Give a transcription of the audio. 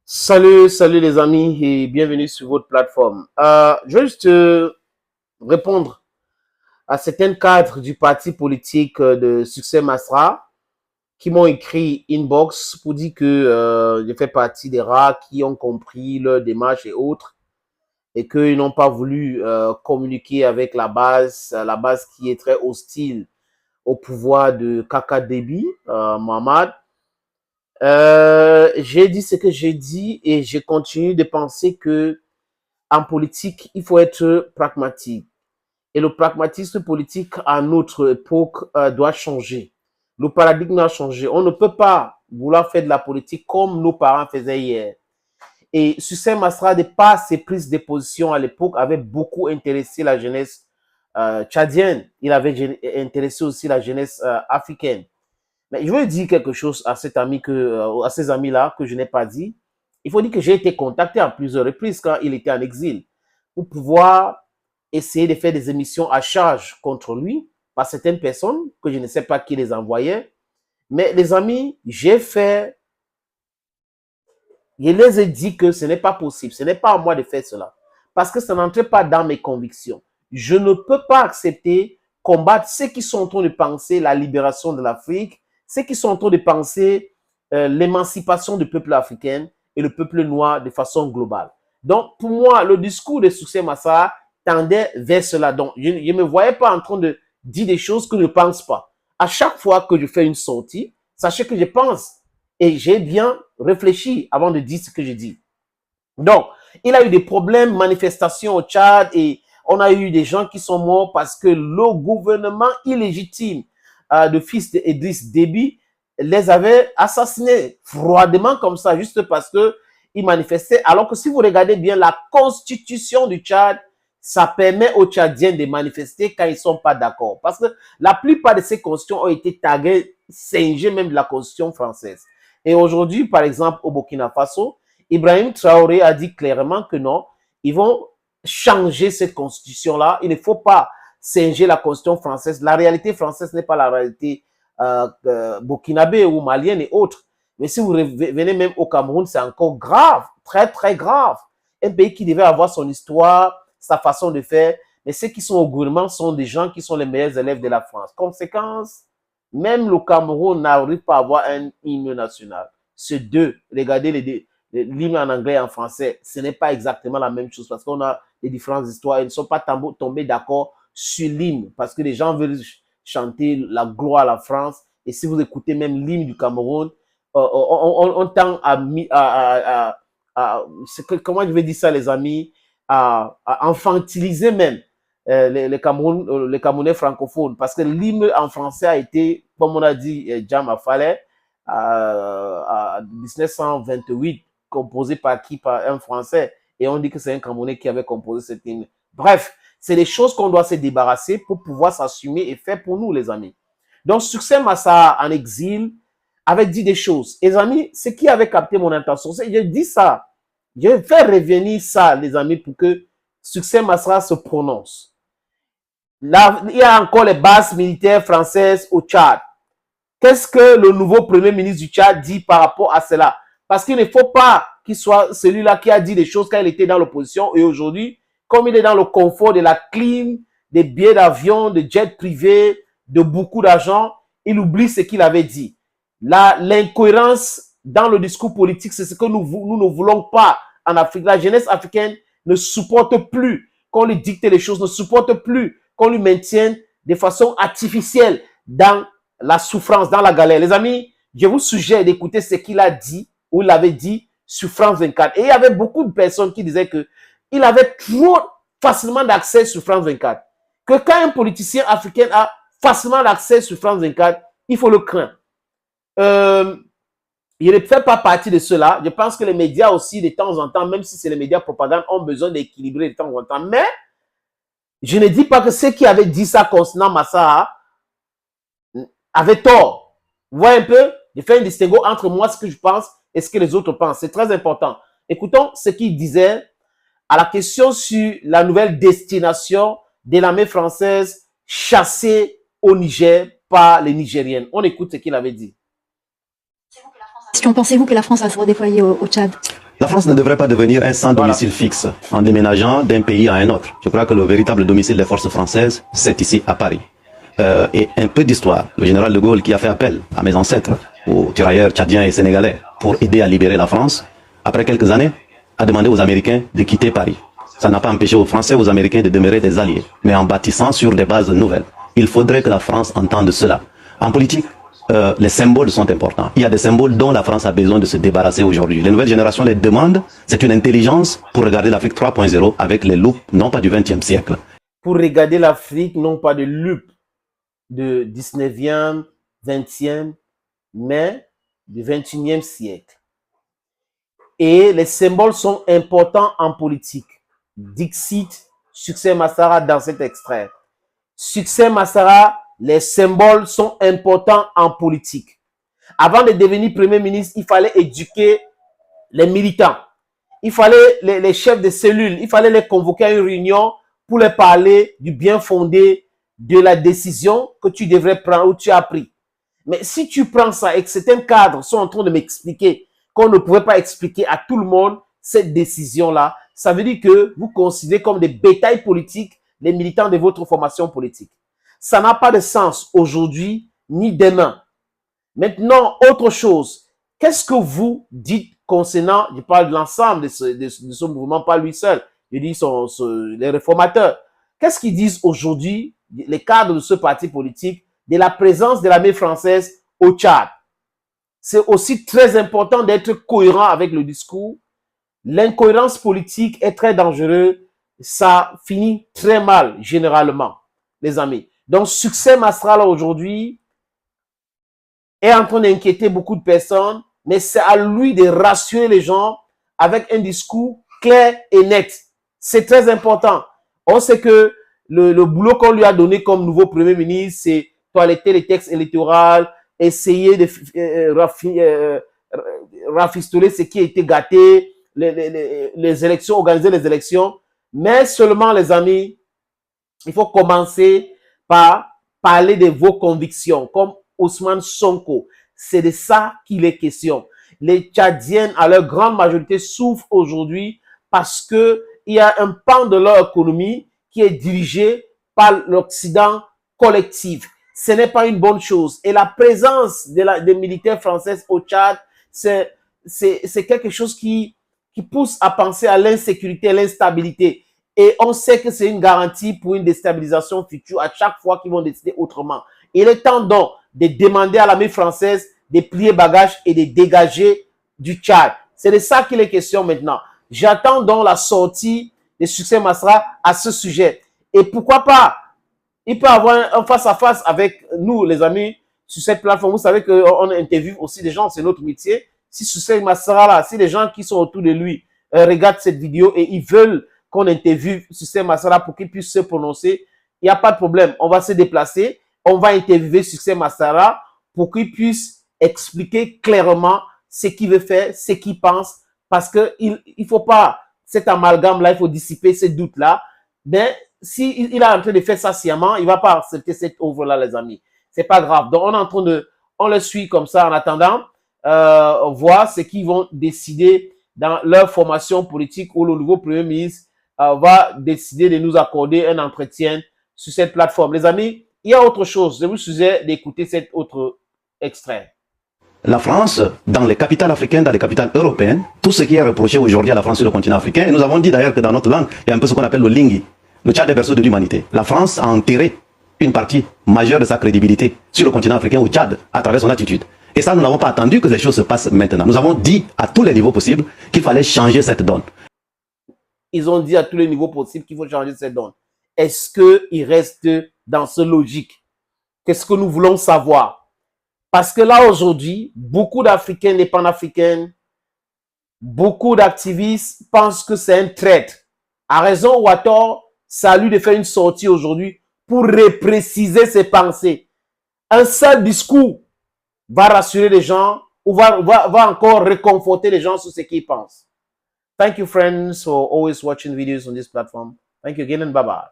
Salut les amis et bienvenue sur votre plateforme. Je vais juste répondre à certains cadres du parti politique de Succès Masra qui m'ont écrit inbox pour dire que je fais partie des rares qui ont compris leur démarche et autres et qu'ils n'ont pas voulu communiquer avec la base qui est très hostile au pouvoir de Kaka Déby, Mohamed. J'ai dit ce que j'ai dit et je continue de penser que en politique, il faut être pragmatique. Et le pragmatisme politique à notre époque doit changer. Le paradigme a changé. On ne peut pas vouloir faire de la politique comme nos parents faisaient hier. Et Succès Masra, de par ses prises de position à l'époque, avait beaucoup intéressé la jeunesse tchadienne. Il avait intéressé aussi la jeunesse africaine. Mais je veux dire quelque chose à cet ami à ces amis-là que je n'ai pas dit. Il faut dire que j'ai été contacté à plusieurs reprises quand il était en exil pour pouvoir essayer de faire des émissions à charge contre lui par certaines personnes que je ne sais pas qui les envoyait. Mais les amis, je les ai dit que ce n'est pas possible, ce n'est pas à moi de faire cela parce que ça n'entrait pas dans mes convictions. Je ne peux pas accepter combattre ceux qui sont en train de penser la libération de l'Afrique, ceux qui sont en train de penser l'émancipation du peuple africain et le peuple noir de façon globale. Donc, pour moi, le discours de Succès Massa tendait vers cela. Donc, je ne me voyais pas en train de dire des choses que je ne pense pas. À chaque fois que je fais une sortie, sachez que je pense et j'ai bien réfléchi avant de dire ce que je dis. Donc, il a eu des problèmes, manifestations au Tchad et on a eu des gens qui sont morts parce que le gouvernement illégitime de fils d'Idriss Déby les avait assassinés froidement comme ça, juste parce que ils manifestaient. Alors que si vous regardez bien la constitution du Tchad, ça permet aux Tchadiens de manifester quand ils ne sont pas d'accord. Parce que la plupart de ces constitutions ont été taguées, singées même de la constitution française. Et aujourd'hui, par exemple, au Burkina Faso, Ibrahim Traoré a dit clairement que non, ils vont changer cette constitution-là. Il ne faut pas singer la constitution française. La réalité française n'est pas la réalité burkinabé ou malienne et autres. Mais si vous venez même au Cameroun, c'est encore grave, très très grave. Un pays qui devait avoir son histoire, sa façon de faire, mais ceux qui sont au gouvernement sont des gens qui sont les meilleurs élèves de la France. Conséquence, même le Cameroun n'arrive pas à avoir un hymne national. C'est deux. Regardez l'hymne en anglais et en français. Ce n'est pas exactement la même chose parce qu'on a des différentes histoires. Ils ne sont pas tombés d'accord sur l'hymne parce que les gens veulent chanter la gloire à la France. Et si vous écoutez même l'hymne du Cameroun, on tend comment je vais dire ça, les amis, à infantiliser même les Camerounais francophones. Parce que l'hymne en français a été, comme on a dit, Jam Afale, en 1928, composé par qui? Par un Français. Et on dit que c'est un Camerounais qui avait composé cet hymne. Bref, c'est des choses qu'on doit se débarrasser pour pouvoir s'assumer et faire pour nous, les amis. Donc, Succès Massa en exil avait dit des choses. Les amis, ce qui avait capté mon intention, c'est je dis ça. Je vais faire revenir ça, les amis, pour que Succès Massa se prononce. Là, il y a encore les bases militaires françaises au Tchad. Qu'est-ce que le nouveau premier ministre du Tchad dit par rapport à cela? Parce qu'il ne faut pas qu'il soit celui-là qui a dit des choses quand il était dans l'opposition et aujourd'hui, comme il est dans le confort de la clim, des billets d'avion, de jets privés, de beaucoup d'argent, il oublie ce qu'il avait dit. L'incohérence dans le discours politique, c'est ce que nous ne voulons pas en Afrique. La jeunesse africaine ne supporte plus qu'on lui dicte les choses, ne supporte plus qu'on lui maintienne de façon artificielle dans la souffrance, dans la galère. Les amis, je vous suggère d'écouter ce qu'il a dit, ou il avait dit sur France 24. Et il y avait beaucoup de personnes qui disaient que il avait trop facilement d'accès sur France 24. Que quand un politicien africain a facilement d'accès sur France 24, il faut le craindre. Il ne fait pas partie de cela. Je pense que les médias aussi, de temps en temps, même si c'est les médias propagande, ont besoin d'équilibrer de temps en temps. Mais je ne dis pas que ceux qui avaient dit ça concernant Massa avaient tort. Vous voyez un peu? Je fais un distinguo entre moi, ce que je pense, et ce que les autres pensent. C'est très important. Écoutons ce qu'il disait à la question sur la nouvelle destination de l'armée française chassée au Niger par les Nigériennes. On écoute ce qu'il avait dit. Pensez-vous que la France va se redéployer au Tchad? La France ne devrait pas devenir un sans domicile fixe en déménageant d'un pays à un autre. Je crois que le véritable domicile des forces françaises, c'est ici à Paris. Et un peu d'histoire. Le général de Gaulle qui a fait appel à mes ancêtres, aux tirailleurs tchadiens et sénégalais, pour aider à libérer la France, après quelques années, a demandé aux Américains de quitter Paris. Ça n'a pas empêché aux Français et aux Américains de demeurer des alliés, mais en bâtissant sur des bases nouvelles. Il faudrait que la France entende cela. En politique, les symboles sont importants. Il y a des symboles dont la France a besoin de se débarrasser aujourd'hui. Les nouvelles générations les demandent. C'est une intelligence pour regarder l'Afrique 3.0 avec les loupes, non pas du XXe siècle. Pour regarder l'Afrique, non pas de loupe de 19e, 20e, mais du 21e siècle. Et les symboles sont importants en politique. Dixit, Succès Masara dans cet extrait. Succès Masara, les symboles sont importants en politique. Avant de devenir Premier ministre, il fallait éduquer les militants. Il fallait les chefs de cellules, il fallait les convoquer à une réunion pour leur parler du bien fondé de la décision que tu devrais prendre ou tu as pris. Mais si tu prends ça et que certains cadres sont en train de m'expliquer qu'on ne pouvait pas expliquer à tout le monde cette décision-là, ça veut dire que vous considérez comme des bétails politiques les militants de votre formation politique. Ça n'a pas de sens aujourd'hui ni demain. Maintenant, autre chose. Qu'est-ce que vous dites concernant, je parle de l'ensemble de ce mouvement, pas lui seul, je dis les réformateurs. Qu'est-ce qu'ils disent aujourd'hui, les cadres de ce parti politique, de la présence de l'armée française au Tchad? C'est aussi très important d'être cohérent avec le discours. L'incohérence politique est très dangereuse. Ça finit très mal, généralement, les amis. Donc, Succès Masra, aujourd'hui, est en train d'inquiéter beaucoup de personnes, mais c'est à lui de rassurer les gens avec un discours clair et net. C'est très important. On sait que le boulot qu'on lui a donné comme nouveau Premier ministre, c'est toiletter les textes électoraux, essayer de rafistoler ce qui a été gâté, les élections, organiser les élections. Mais seulement, les amis, il faut commencer par parler de vos convictions, comme Ousmane Sonko. C'est de ça qu'il est question. Les Tchadiens, à leur grande majorité, souffrent aujourd'hui parce qu'il y a un pan de leur économie qui est dirigé par l'Occident collectif. Ce n'est pas une bonne chose. Et la présence des militaires français au Tchad, c'est quelque chose qui pousse à penser à l'insécurité, à l'instabilité. Et on sait que c'est une garantie pour une déstabilisation future à chaque fois qu'ils vont décider autrement. Il est temps donc de demander à l'armée française de plier bagages et de dégager du Tchad. C'est de ça qu'il est question maintenant. J'attends donc la sortie de Succès Masra à ce sujet. Et pourquoi pas, il peut avoir un face-à-face avec nous, les amis, sur cette plateforme. Vous savez qu'on interviewe aussi des gens, c'est notre métier. Si Succès Masra, là, si les gens qui sont autour de lui regardent cette vidéo et ils veulent qu'on interviewe Succès Masra pour qu'il puisse se prononcer, il n'y a pas de problème. On va se déplacer, on va interviewer Succès Masra pour qu'il puisse expliquer clairement ce qu'il veut faire, ce qu'il pense, parce qu'il ne faut pas cet amalgame-là, il faut dissiper ces doutes-là. Mais s'il est en train de faire ça sciemment, il ne va pas accepter cette offre-là, les amis. Ce n'est pas grave. Donc, on le suit comme ça en attendant, voir ce qu'ils vont décider dans leur formation politique où le nouveau Premier ministre va décider de nous accorder un entretien sur cette plateforme. Les amis, il y a autre chose. Je vous suggère d'écouter cet autre extrait. La France, dans les capitales africaines, dans les capitales européennes, tout ce qui est reproché aujourd'hui à la France sur le continent africain, et nous avons dit d'ailleurs que dans notre langue, il y a un peu ce qu'on appelle le lingui, le Tchad est berceau de l'humanité. La France a enterré une partie majeure de sa crédibilité sur le continent africain au Tchad à travers son attitude. Et ça, nous n'avons pas attendu que les choses se passent maintenant. Nous avons dit à tous les niveaux possibles qu'il fallait changer cette donne. Ils ont dit à tous les niveaux possibles qu'il faut changer cette donne. Est-ce qu'ils restent dans ce logique? Qu'est-ce que nous voulons savoir? Parce que là, aujourd'hui, beaucoup d'Africains, des panafricains, beaucoup d'activistes pensent que c'est un traître. À raison ou à tort, c'est à lui de faire une sortie aujourd'hui pour repréciser ses pensées. Un seul discours va rassurer les gens ou va encore réconforter les gens sur ce qu'ils pensent. Thank you, friends, for always watching videos on this platform. Thank you again and bye-bye.